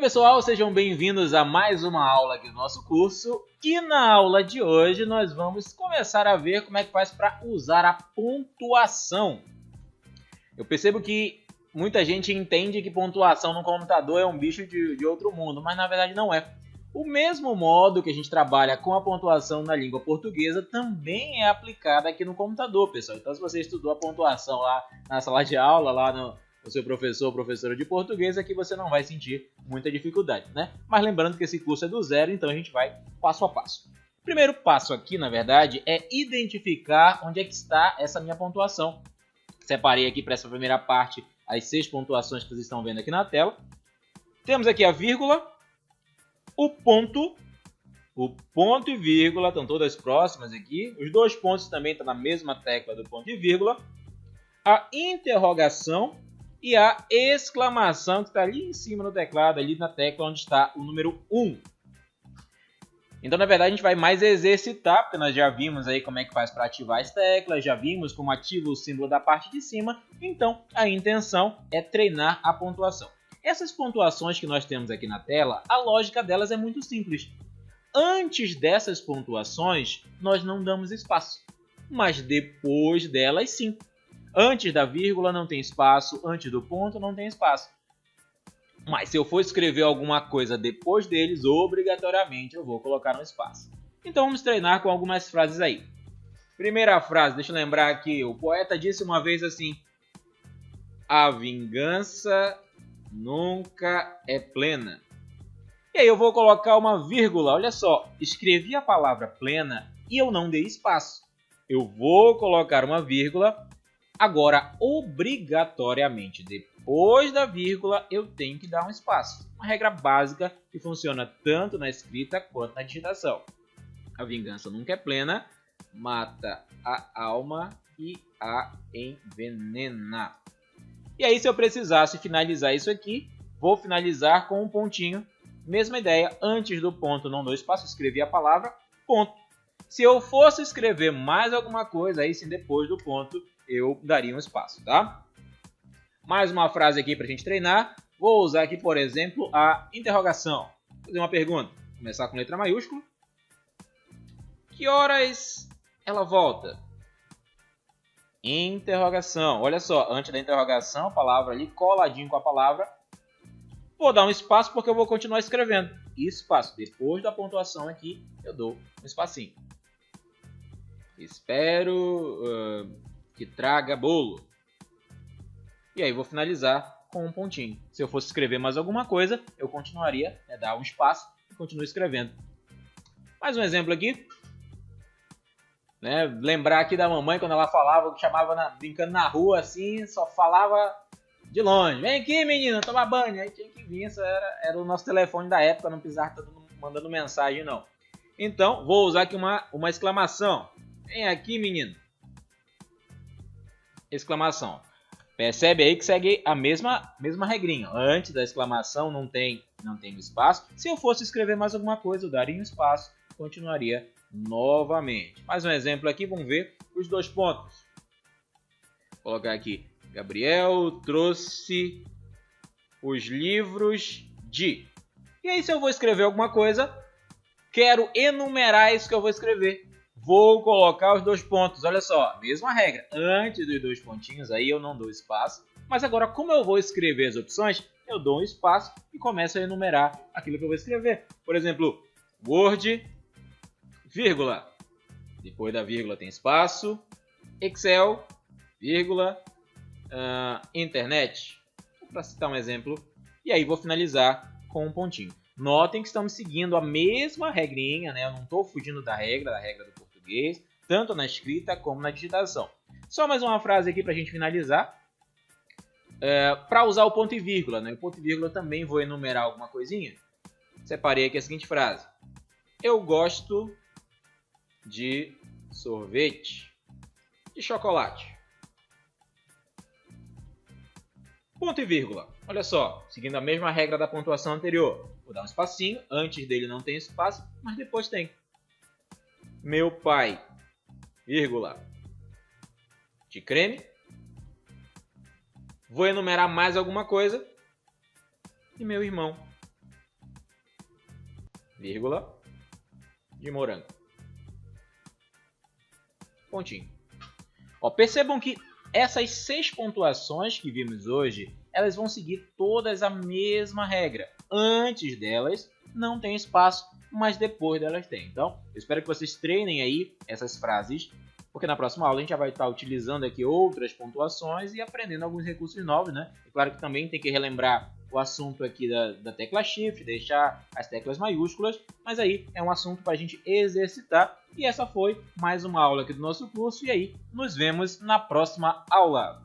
pessoal, sejam bem-vindos a mais uma aula aqui do nosso curso. E na aula de hoje nós vamos começar a ver como é que faz para usar a pontuação. Eu percebo que muita gente entende que pontuação no computador é um bicho de outro mundo, mas na verdade não é. O mesmo modo que a gente trabalha com a pontuação na língua portuguesa também é aplicado aqui no computador, pessoal. Então, se você estudou a pontuação lá na sala de aula, lá no seu professor ou professora de português, aqui você não vai sentir muita dificuldade, né? Mas lembrando que esse curso é do zero, então a gente vai passo a passo. O primeiro passo aqui, na verdade, é identificar onde é que está essa minha pontuação. Separei aqui para essa primeira parte as 6 pontuações que vocês estão vendo aqui na tela. Temos aqui a vírgula, o ponto e vírgula, estão todas próximas aqui. Os dois pontos também estão na mesma tecla do ponto e vírgula. A interrogação e a exclamação, que está ali em cima no teclado, ali na tecla onde está o número 1. Então, na verdade, a gente vai mais exercitar, porque nós já vimos aí como é que faz para ativar as teclas, já vimos como ativa o símbolo da parte de cima. Então, a intenção é treinar a pontuação. Essas pontuações que nós temos aqui na tela, a lógica delas é muito simples. Antes dessas pontuações, nós não damos espaço, mas depois delas sim. Antes da vírgula não tem espaço, antes do ponto não tem espaço. Mas se eu for escrever alguma coisa depois deles, obrigatoriamente eu vou colocar um espaço. Então vamos treinar com algumas frases aí. Primeira frase, deixa eu lembrar aqui, o poeta disse uma vez assim: a vingança nunca é plena. E aí eu vou colocar uma vírgula, olha só, escrevi a palavra plena e eu não dei espaço. Eu vou colocar uma vírgula, agora obrigatoriamente depois da vírgula eu tenho que dar um espaço. Uma regra básica que funciona tanto na escrita quanto na digitação. A vingança nunca é plena, mata a alma e a envenena. E aí, se eu precisasse finalizar isso aqui, vou finalizar com um pontinho. Mesma ideia, antes do ponto não dou espaço, escrevi a palavra, ponto. Se eu fosse escrever mais alguma coisa, aí sim, depois do ponto, eu daria um espaço, tá? Mais uma frase aqui para a gente treinar. Vou usar aqui, por exemplo, a interrogação. Vou fazer uma pergunta. Vou começar com letra maiúscula. Que horas ela volta? Interrogação. Olha só, antes da interrogação, a palavra ali coladinho com a palavra. Vou dar um espaço porque eu vou continuar escrevendo. Espaço. Depois da pontuação aqui, eu dou um espacinho. Espero que traga bolo. E aí vou finalizar com um pontinho. Se eu fosse escrever mais alguma coisa, eu continuaria, dar um espaço e continuo escrevendo. Mais um exemplo aqui. Lembrar aqui da mamãe quando ela falava, chamava brincando na rua assim, só falava de longe. Vem aqui, menina, tomar banho. Aí tinha que vir, isso era o nosso telefone da época, não precisava estar mandando mensagem não. Então, vou usar aqui uma exclamação. Vem aqui, menino. Exclamação. Percebe aí que segue a mesma regrinha. Antes da exclamação não tem espaço. Se eu fosse escrever mais alguma coisa, eu daria um espaço e continuaria novamente. Mais um exemplo aqui, vamos ver os dois pontos. Vou colocar aqui. Gabriel trouxe os livros de... E aí, se eu vou escrever alguma coisa, quero enumerar isso que eu vou escrever. Vou colocar os dois pontos. Olha só, mesma regra. Antes dos dois pontinhos, aí eu não dou espaço. Mas agora, como eu vou escrever as opções, eu dou um espaço e começo a enumerar aquilo que eu vou escrever. Por exemplo, Word, vírgula. Depois da vírgula tem espaço. Excel, vírgula. Internet. Para citar um exemplo. E aí vou finalizar com um pontinho. Notem que estamos seguindo a mesma regrinha, Eu não estou fugindo da regra do português, tanto na escrita como na digitação. Só mais uma frase aqui para a gente finalizar. Para usar o ponto e vírgula, O ponto e vírgula eu também vou enumerar alguma coisinha. Separei aqui a seguinte frase. Eu gosto de sorvete de chocolate. Ponto e vírgula. Olha só, seguindo a mesma regra da pontuação anterior. Vou dar um espacinho, antes dele não tem espaço, mas depois tem. Meu pai, vírgula, de creme. Vou enumerar mais alguma coisa. E meu irmão, vírgula, de morango. Pontinho. Ó, percebam que essas 6 pontuações que vimos hoje, elas vão seguir todas a mesma regra. Antes delas não tem espaço, mas depois delas tem. Então, eu espero que vocês treinem aí essas frases, porque na próxima aula a gente já vai estar utilizando aqui outras pontuações e aprendendo alguns recursos novos, né? E claro que também tem que relembrar o assunto aqui da tecla Shift, deixar as teclas maiúsculas, mas aí é um assunto para a gente exercitar. E essa foi mais uma aula aqui do nosso curso, e aí nos vemos na próxima aula.